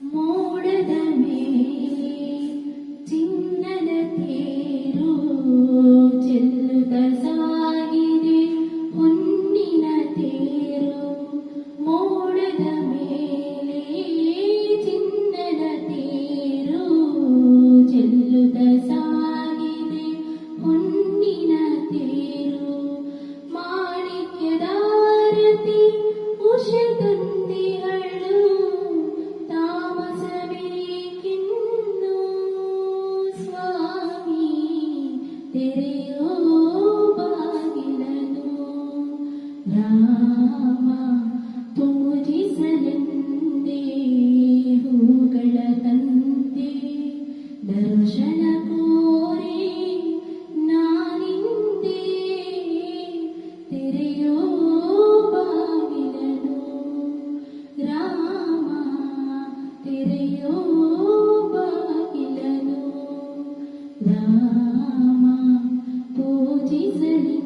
ಮೋಡದ ಮೇಲೆ ಚಿನ್ನದ ತೇರು ಚೆಲ್ಲುತ್ತ ಸಾಗಿದೆ ಹೊನ್ನಿನ ತೇರು. ಮೋಡದ ಮೇಲೆ ಚಿನ್ನದ ತೇರು ಚೆಲ್ಲುತ್ತ ಸಾಗಿದೆ ಹೊನ್ನಿನ ತೇರು. ಮಾಣಿಕ್ಯದಾರತಿ ಉಷದಂದಿಗಳು ತಾಮಸಬೇಕಿನ್ನು ಸ್ವಾಮಿ ತೆರೆಯೋ ಬಾಗಿಲನು. ರಾಮ ಪೂಜಿಸಲೆಂದೇ ಹೂಗಳ ತಂದೆ ದರ್ಶನ ಕೋರಿ ನಾನಿಂದೆ ತೆರೆಯೋ ಬಾಗಿಲನು. ರಾಮ ತೆರೆಯೋ ಬಾಗಿಲನು. ರಾಮ ಪೂಜಿಸಲಿ